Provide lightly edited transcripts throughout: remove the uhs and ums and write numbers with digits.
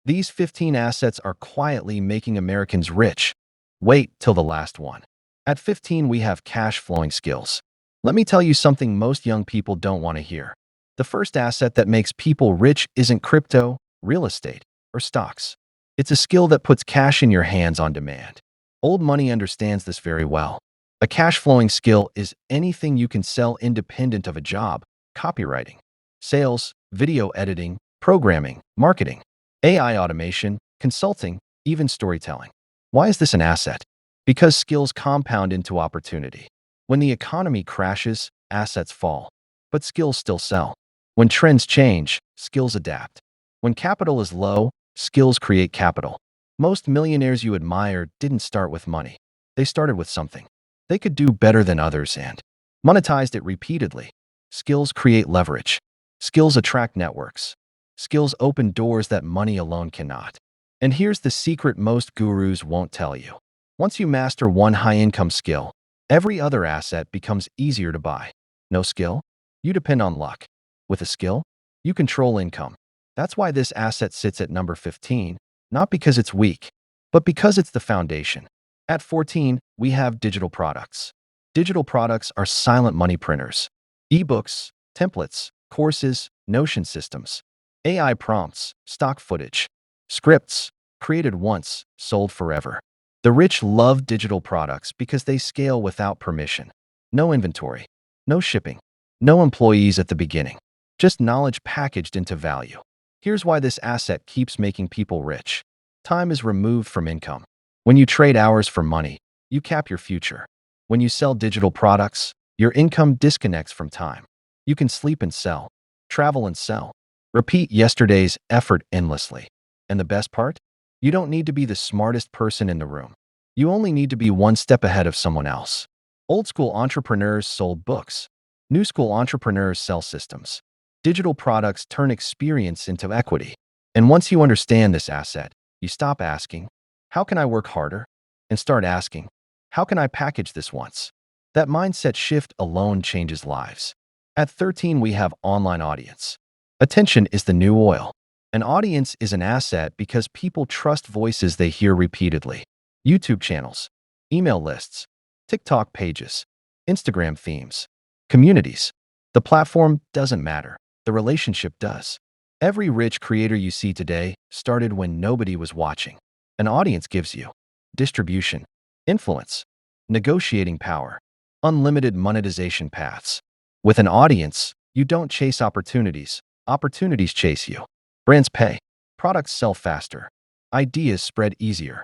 These 15 assets are quietly making Americans rich. Wait till the last one. At 15, we have cash flowing skills. Let me tell you something most young people don't want to hear. The first asset that makes people rich isn't crypto, real estate, or stocks. It's a skill that puts cash in your hands on demand. Old money understands this very well. A cash flowing skill is anything you can sell independent of a job: copywriting, sales, video editing, programming, marketing, AI automation, consulting, even storytelling. Why is this an asset? Because skills compound into opportunity. When the economy crashes, assets fall, but skills still sell. When trends change, skills adapt. When capital is low, skills create capital. Most millionaires you admire didn't start with money. They started with something they could do better than others and monetized it repeatedly. Skills create leverage. Skills attract networks. Skills open doors that money alone cannot. And here's the secret most gurus won't tell you. Once you master one high-income skill, every other asset becomes easier to buy. No skill? You depend on luck. With a skill, you control income. That's why this asset sits at number 15, not because it's weak, but because it's the foundation. At 14, we have digital products. Digital products are silent money printers. Ebooks, templates, courses, Notion systems, AI prompts, stock footage, scripts, created once, sold forever. The rich love digital products because they scale without permission. No inventory, no shipping, no employees at the beginning. Just knowledge packaged into value. Here's why this asset keeps making people rich. Time is removed from income. When you trade hours for money, you cap your future. When you sell digital products, your income disconnects from time. You can sleep and sell, travel and sell, repeat yesterday's effort endlessly. And the best part? You don't need to be the smartest person in the room. You only need to be one step ahead of someone else. Old school entrepreneurs sold books. New school entrepreneurs sell systems. Digital products turn experience into equity. And once you understand this asset, you stop asking, how can I work harder? And start asking, how can I package this once? That mindset shift alone changes lives. At 13, we have online audience. Attention is the new oil. An audience is an asset because people trust voices they hear repeatedly. YouTube channels, email lists, TikTok pages, Instagram themes, communities. The platform doesn't matter. The relationship does. Every rich creator you see today started when nobody was watching. An audience gives you distribution, influence, negotiating power, unlimited monetization paths. With an audience, you don't chase opportunities. Opportunities chase you. Brands pay. Products sell faster. Ideas spread easier.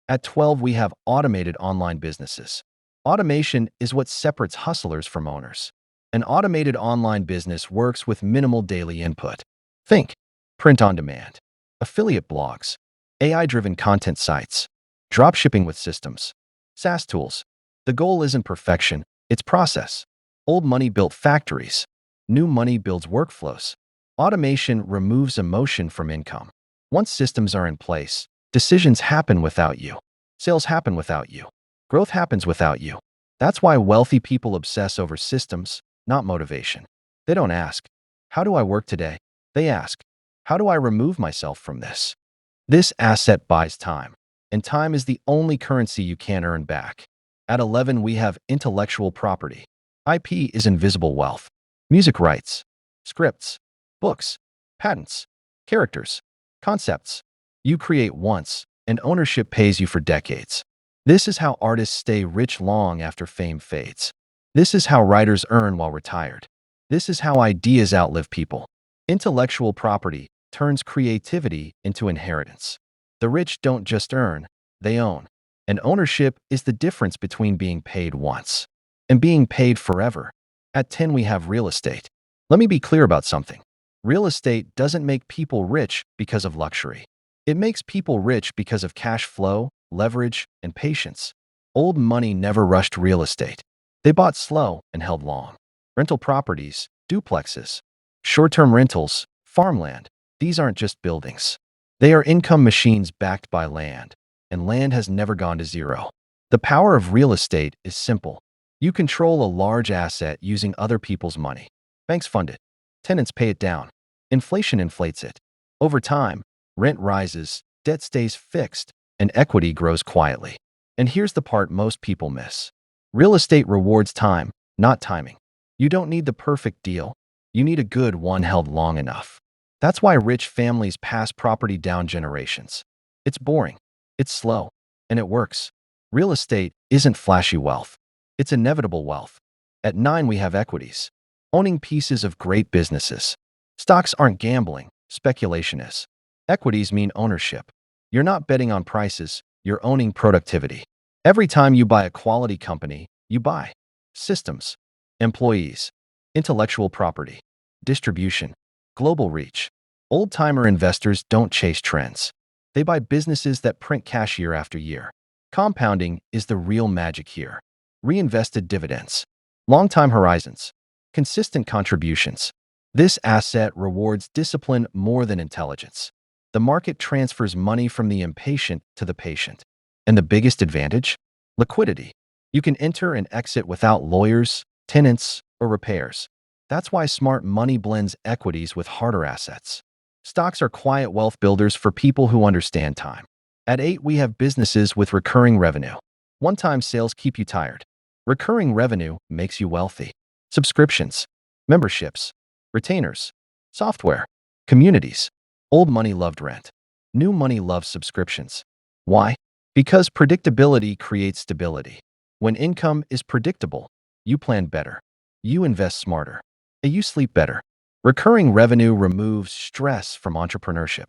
At 12, we have automated online businesses. Automation is what separates hustlers from owners. An automated online business works with minimal daily input. Think print on demand, affiliate blogs, AI-driven content sites, dropshipping with systems, SaaS tools. The goal isn't perfection, it's process. Old money built factories. New money builds workflows. Automation removes emotion from income. Once systems are in place, decisions happen without you. Sales happen without you. Growth happens without you. That's why wealthy people obsess over systems, not motivation. They don't ask, how do I work today? They ask, how do I remove myself from this? This asset buys time, and time is the only currency you can't earn back. At 11, we have intellectual property. IP is invisible wealth. Music rights, scripts, books, patents, characters, concepts. You create once, and ownership pays you for decades. This is how artists stay rich long after fame fades. This is how writers earn while retired. This is how ideas outlive people. Intellectual property turns creativity into inheritance. The rich don't just earn, they own. And ownership is the difference between being paid once and being paid forever. At 10, we have real estate. Let me be clear about something. Real estate doesn't make people rich because of luxury. It makes people rich because of cash flow, leverage, and patience. Old money never rushed real estate. They bought slow and held long. Rental properties, duplexes, short-term rentals, farmland. These aren't just buildings. They are income machines backed by land, and land has never gone to zero. The power of real estate is simple. You control a large asset using other people's money. Banks fund it. Tenants pay it down. Inflation inflates it. Over time, Rent rises, debt stays fixed, and equity grows quietly. And here's the part most people miss. Real estate rewards time, not timing. You don't need the perfect deal. You need a good one held long enough. That's why rich families pass property down generations. It's boring, it's slow, and it works. Real estate isn't flashy wealth. It's inevitable wealth. At 9, we have equities. Owning pieces of great businesses. Stocks aren't gambling, speculation is. Equities mean ownership. You're not betting on prices, you're owning productivity. Every time you buy a quality company, you buy systems, employees, intellectual property, distribution, global reach. Old-timer investors don't chase trends. They buy businesses that print cash year after year. Compounding is the real magic here. Reinvested dividends, long-time horizons, consistent contributions. This asset rewards discipline more than intelligence. The market transfers money from the impatient to the patient. And the biggest advantage? Liquidity. You can enter and exit without lawyers, tenants, or repairs. That's why smart money blends equities with harder assets. Stocks are quiet wealth builders for people who understand time. At 8, we have businesses with recurring revenue. One-time sales keep you tired. Recurring revenue makes you wealthy. Subscriptions, memberships, retainers, software, communities. Old money loved rent. New money loves subscriptions. Why? Because predictability creates stability. When income is predictable, you plan better. You invest smarter. And you sleep better. Recurring revenue removes stress from entrepreneurship.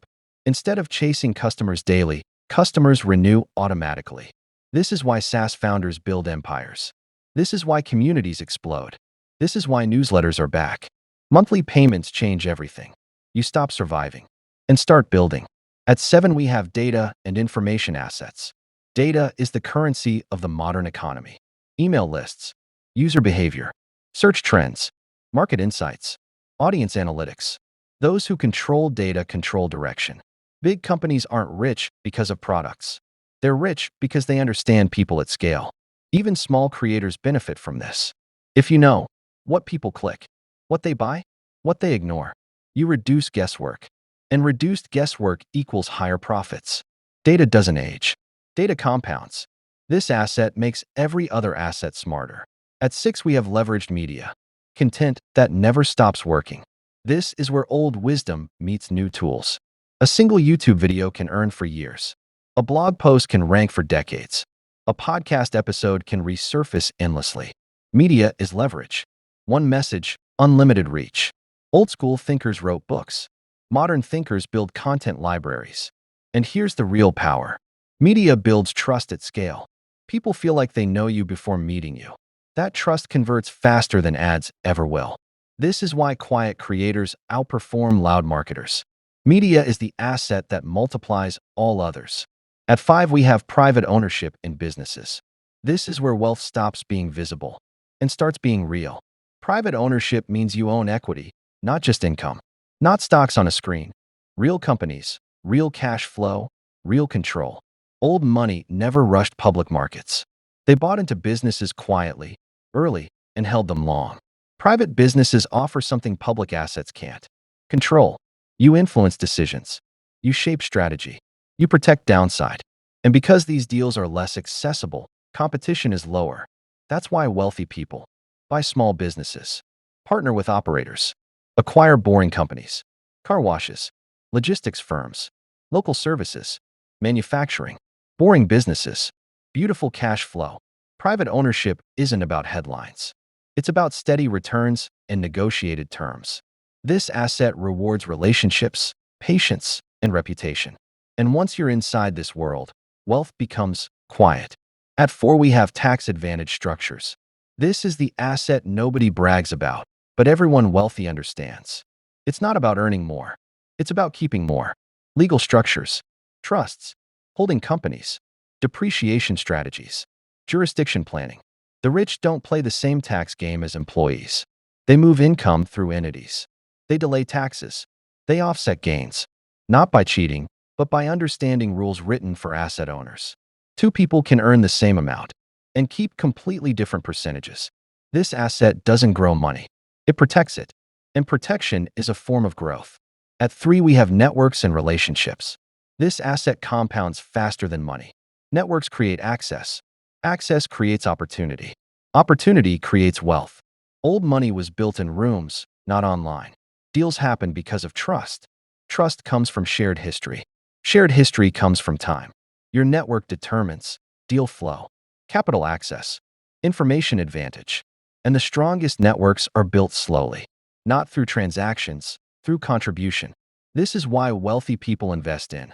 Instead of chasing customers daily, customers renew automatically. This is why SaaS founders build empires. This is why communities explode. This is why newsletters are back. Monthly payments change everything. You stop surviving and start building. At 7, we have data and information assets. Data is the currency of the modern economy. Email lists, user behavior, search trends, market insights, audience analytics. Those who control data control direction. Big companies aren't rich because of products. They're rich because they understand people at scale. Even small creators benefit from this. If you know what people click, what they buy, what they ignore, you reduce guesswork. And reduced guesswork equals higher profits. Data doesn't age. Data compounds. This asset makes every other asset smarter. At 6, we have leveraged media. Content that never stops working. This is where old wisdom meets new tools. A single YouTube video can earn for years. A blog post can rank for decades. A podcast episode can resurface endlessly. Media is leverage. One message, unlimited reach. Old school thinkers wrote books. Modern thinkers build content libraries. And here's the real power. Media builds trust at scale. People feel like they know you before meeting you. That trust converts faster than ads ever will. This is why quiet creators outperform loud marketers. Media is the asset that multiplies all others. At 5, we have private ownership in businesses. This is where wealth stops being visible and starts being real. Private ownership means you own equity, not just income. Not stocks on a screen. Real companies, real cash flow, real control. Old money never rushed public markets. They bought into businesses quietly, early, and held them long. Private businesses offer something public assets can't. Control. You influence decisions. You shape strategy. You protect downside. And because these deals are less accessible, competition is lower. That's why wealthy people buy small businesses, partner with operators, acquire boring companies, car washes, logistics firms, local services, manufacturing, boring businesses, beautiful cash flow. Private ownership isn't about headlines. It's about steady returns and negotiated terms. This asset rewards relationships, patience, and reputation. And once you're inside this world, wealth becomes quiet. At 4, we have tax advantage structures. This is the asset nobody brags about, but everyone wealthy understands. It's not about earning more. It's about keeping more. Legal structures, trusts, holding companies, depreciation strategies, jurisdiction planning. The rich don't play the same tax game as employees. They move income through entities. They delay taxes. They offset gains, not by cheating, but by understanding rules written for asset owners. 2 people can earn the same amount and keep completely different percentages. This asset doesn't grow money. It protects it. And protection is a form of growth. At 3, we have networks and relationships. This asset compounds faster than money. Networks create access. Access creates opportunity. Opportunity creates wealth. Old money was built in rooms, not online. Deals happen because of trust. Trust comes from shared history. Shared history comes from time. Your network determines deal flow, capital access, information advantage. And the strongest networks are built slowly, not through transactions, through contribution. This is why wealthy people invest in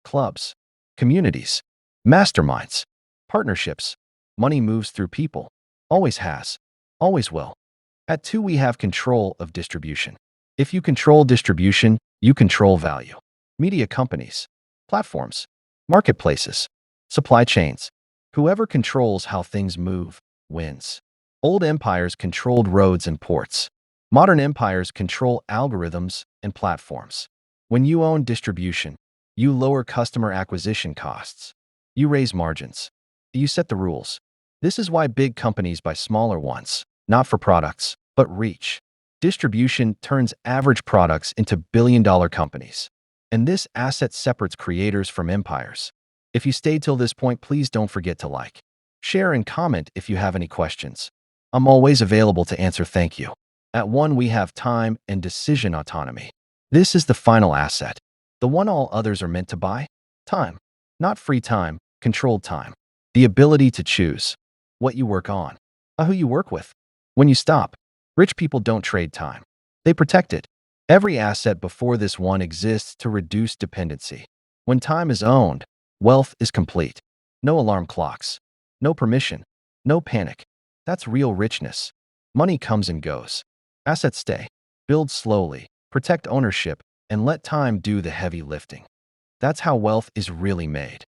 clubs, communities, masterminds, partnerships. Money moves through people. Always has. Always will. At 2, we have control of distribution. If you control distribution, you control value. Media companies, platforms, marketplaces, supply chains. Whoever controls how things move wins. Old empires controlled roads and ports. Modern empires control algorithms and platforms. When you own distribution, you lower customer acquisition costs. You raise margins. You set the rules. This is why big companies buy smaller ones, not for products, but reach. Distribution turns average products into billion-dollar companies. And this asset separates creators from empires. If you stayed till this point, please don't forget to like, share, and comment if you have any questions. I'm always available to answer. Thank you. At 1, we have time and decision autonomy. This is the final asset, the one all others are meant to buy. Time. Not free time, controlled time. The ability to choose what you work on, who you work with, when you stop. Rich people don't trade time. They protect it. Every asset before this one exists to reduce dependency. When time is owned, wealth is complete. No alarm clocks. No permission. No panic. That's real richness. Money comes and goes. Assets stay. Build slowly. Protect ownership and let time do the heavy lifting. That's how wealth is really made.